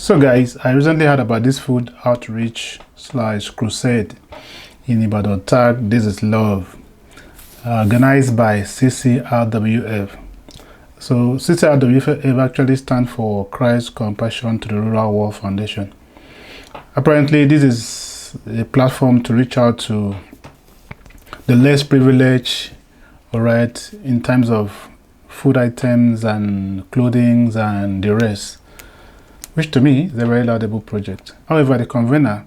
So guys, I recently heard about this food outreach / crusade in Ibadan tag This is Love, organized by CCRWF. So CCRWF actually stands for Christ Compassion to the Rural World Foundation. Apparently this is a platform to reach out to the less privileged, alright, in terms of food items and clothing and the rest, which to me is a very laudable project. However, the convener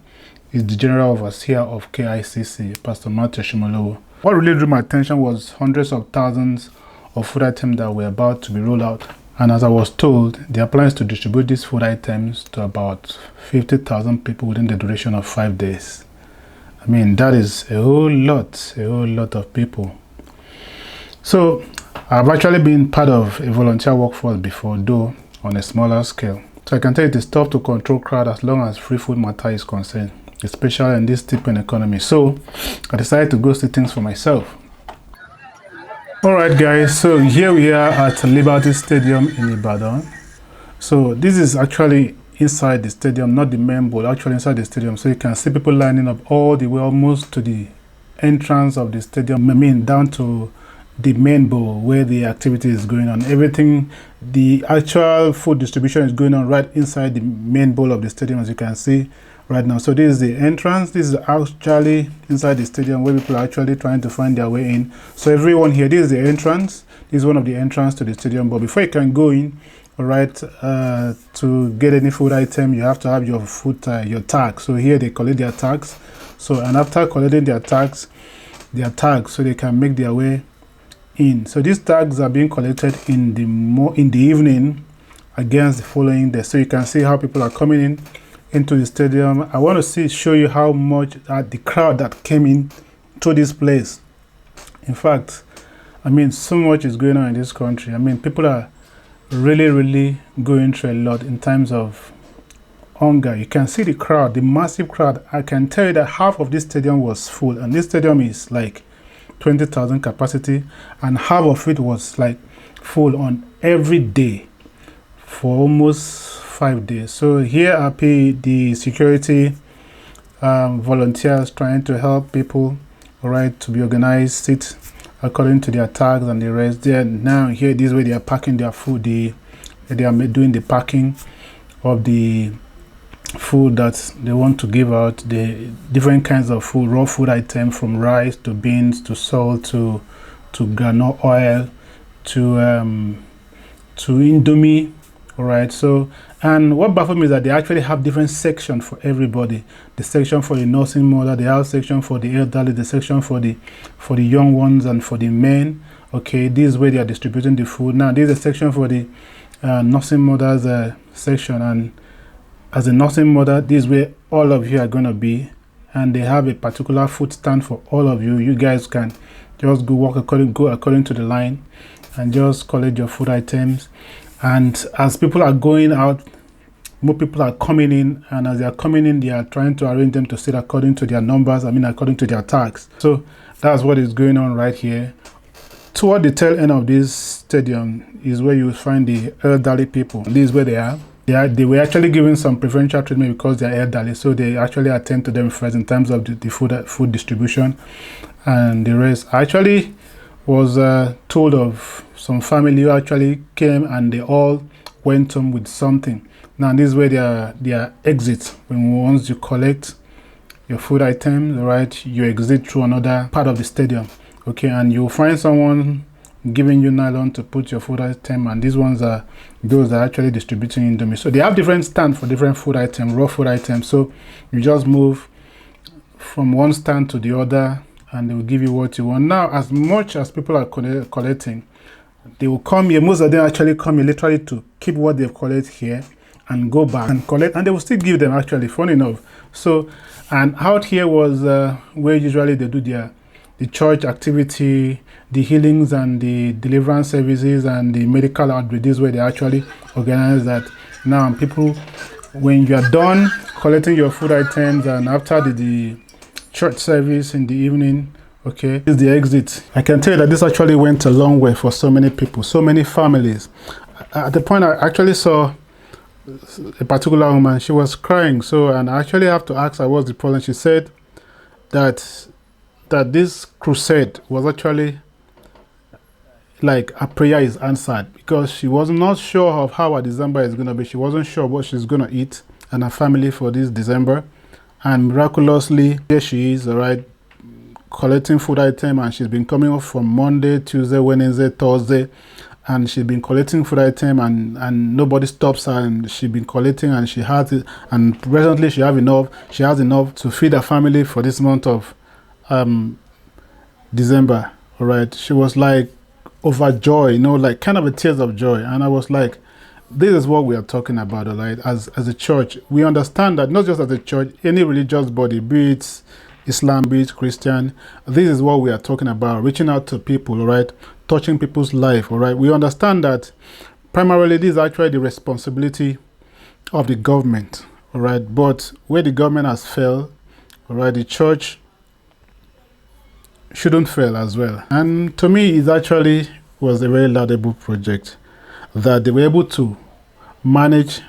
is the General Overseer of KICC, Pastor Ashimolowo. What really drew my attention was hundreds of thousands of food items that were about to be rolled out. And as I was told, they are planning to distribute these food items to about 50,000 people within the duration of 5 days. I mean, that is a whole lot of people. So, I've actually been part of a volunteer workforce before, though on a smaller scale. So I can tell you it is tough to control crowd as long as free food matter is concerned, especially in this steeping economy. So I decided to go see things for myself. Alright guys, so here we are at Liberty Stadium in Ibadan. So this is actually inside the stadium, not the main bowl, actually inside the stadium. So you can see people lining up all the way almost to the entrance of the stadium, I mean down to the main bowl where the activity is going on. Everything, the actual food distribution is going on right inside the main bowl of the stadium, as you can see right now. So this is the entrance. This is actually inside the stadium where people are actually trying to find their way in. So everyone here, this is the entrance. This is one of the entrance to the stadium. But before you can go in, all right, to get any food item, you have to have your food your tag. So here they collect their tags. So and after collecting their tags, so they can make their way in. So these tags are being collected in the evening against the following day. So you can see how people are coming into the stadium. I want to show you how much the crowd that came in to this place. In fact, I mean, so much is going on in this country. I mean, people are really going through a lot in terms of hunger. You can see the crowd, the massive crowd. I can tell you that half of this stadium was full, and this stadium is like 20,000 capacity, and half of it was like full on every day for almost 5 days. So here are the security volunteers trying to help people, all right, to be organized, sit according to their tags and the rest. There now here, this way they are packing their food. They are doing the packing of the food that they want to give out, the different kinds of food, raw food items, from rice to beans to salt to granola oil to indomie. All right, so, and what baffled me is that they actually have different sections for everybody. The section for the nursing mother, they have section for the elderly, the section for the young ones and for the men. Okay, this is where they are distributing the food. Now this is a section for the nursing mothers section, and as a nursing mother, this is where all of you are going to be, and they have a particular food stand for all of you. You guys can just go according to the line and just collect your food items. And as people are going out, more people are coming in, and as they are coming in, they are trying to arrange them to sit according to their numbers, according to their tags. So that's what is going on right here. Toward the tail end of this stadium is where you will find the elderly people. This is where they are. They were actually given some preferential treatment because they are elderly, so they actually attend to them first in terms of the food distribution and the rest. I actually was told of some family who actually came and they all went home with something. Now this is where their exit. Once you collect your food items, right, you exit through another part of the stadium. Okay, and you'll find someone giving you nylon to put your food item, and these ones are those that are actually distributing indomie. So they have different stands for different food items, raw food items. So you just move from one stand to the other and they will give you what you want. Now, as much as people are collecting, they will come here. Most of them actually come here literally to keep what they've collected here and go back and collect, and they will still give them, actually, funny enough. So, and out here was where usually they do the church activity, the healings and the deliverance services and the medical outreach. This is where they actually organize that. Now people, when you are done collecting your food items and after the church service in the evening, okay, this is the exit. I can tell you that this actually went a long way for so many people, so many families. At the point I actually saw a particular woman. She was crying. So, and I actually have to ask her what's the problem. She said that this crusade was actually like a prayer is answered, because she was not sure of how her December is going to be. She wasn't sure what she's going to eat and her family for this December. And miraculously, here she is, all right, collecting food item, and she's been coming off from Monday, Tuesday, Wednesday, Thursday, and she's been collecting food item, and nobody stops her, and she's been collecting, and she has it, and presently she has enough to feed her family for this month of December. All right, she was like overjoyed, like kind of a tears of joy. And I was like, this is what we are talking about, all right? As a church, we understand that not just as a church, any religious body, be it Islam, be it Christian, this is what we are talking about, reaching out to people, all right? Touching people's life, all right? We understand that primarily this is actually the responsibility of the government, all right? But where the government has failed, all right, the church shouldn't fail as well. And to me, it actually was a very laudable project that they were able to manage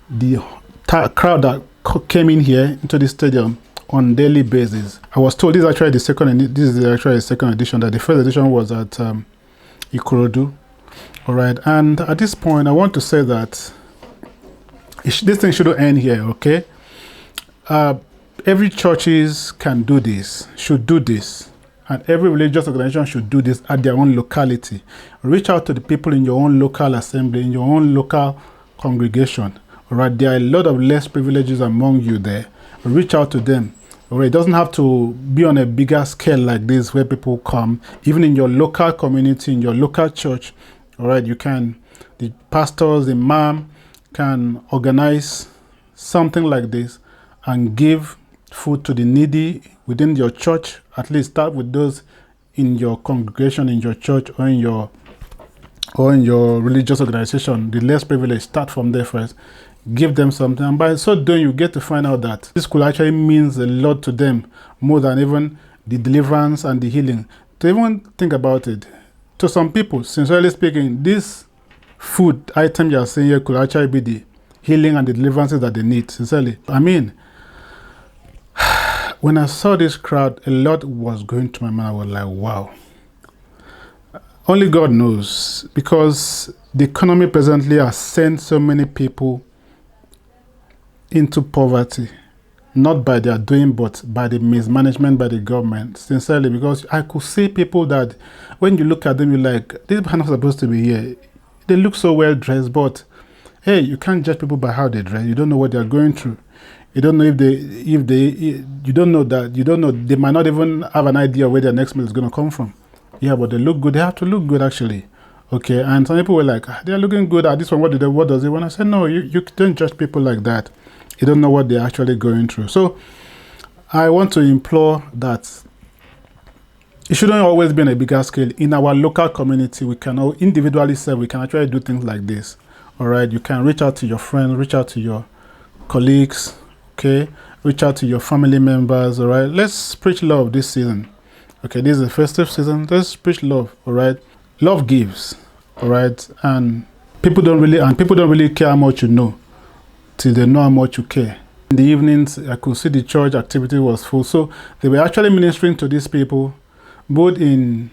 the crowd that came in here into the stadium on daily basis. I was told this is actually the second edition. That the first edition was at Ikorodu. All right, and at this point, I want to say that this thing shouldn't end here. Okay, every churches can do this, should do this, and every religious organization should do this at their own locality. Reach out to the people in your own local assembly, in your own local congregation. All right, there are a lot of less privileges among you there. Reach out to them. All right, it doesn't have to be on a bigger scale like this where people come. Even in your local community, in your local church, all right, you can, the pastors, the imam can organize something like this and give food to the needy within your church. At least start with those in your congregation, in your church, or in your religious organization. The less privileged, start from there first. Give them something, and by so doing, you get to find out that this could actually means a lot to them, more than even the deliverance and the healing. To even think about it, to some people, sincerely speaking, this food item you are saying here could actually be the healing and the deliverances that they need. Sincerely, I mean, when I saw this crowd, a lot was going to my mind. I was like, wow. Only God knows, because the economy presently has sent so many people into poverty, not by their doing, but by the mismanagement by the government. Sincerely, because I could see people that when you look at them, you're like, these people are not supposed to be here. They look so well dressed, but hey, you can't judge people by how they dress. You don't know what they're going through. You don't know you don't know, they might not even have an idea where their next meal is going to come from. Yeah, but they look good. They have to look good, actually. Okay, and some people were like, they're looking good at this one. What does it want? I said, no, you don't judge people like that. You don't know what they're actually going through. So I want to implore that it shouldn't always be on a bigger scale. In our local community, we can all individually say we can actually do things like this. All right, you can reach out to your friends, reach out to your colleagues, okay? Reach out to your family members, all right? Let's preach love this season. Okay, this is the festive season. Let's preach love, all right? Love gives, all right? And people don't really care how much you know till they know how much you care. In the evenings, I could see the church activity was full. So they were actually ministering to these people, both in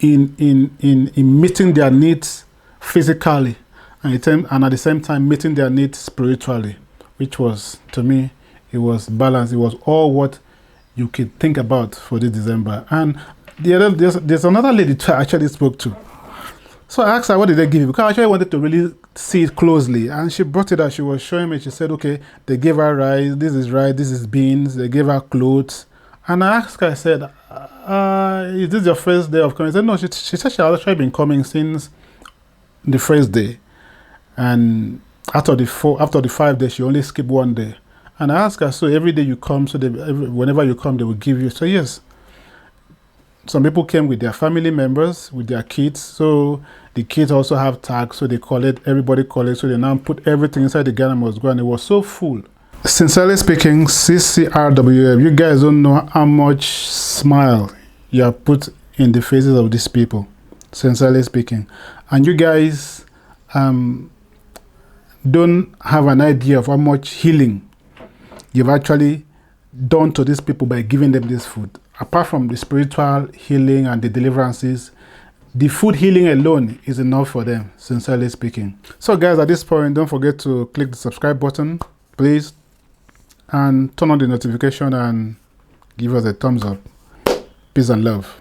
meeting their needs physically and at the same time meeting their needs spiritually, which was, to me, it was balanced. It was all what you could think about for this December. And there's another lady I actually spoke to. So I asked her, what did they give you? Because I actually wanted to really see it closely. And she brought it out. She was showing me. She said, okay, they gave her rice. This is beans. They gave her clothes. And I asked her, I said, is this your first day of coming? She said, no. She said she had actually been coming since the first day. And after the 5 days, she only skipped 1 day. And I asked her, so every day you come, so whenever you come, they will give you. So yes. Some people came with their family members, with their kids. So the kids also have tags, so everybody collect. So they now put everything inside the Ghana must go, and it was so full. Sincerely speaking, CCRWF, you guys don't know how much smile you have put in the faces of these people. Sincerely speaking. And you guys, don't have an idea of how much healing you've actually done to these people by giving them this food. Apart from the spiritual healing and the deliverances, the food healing alone is enough for them, sincerely speaking. So guys, at this point, don't forget to click the subscribe button, please, and turn on the notification and give us a thumbs up. Peace and love.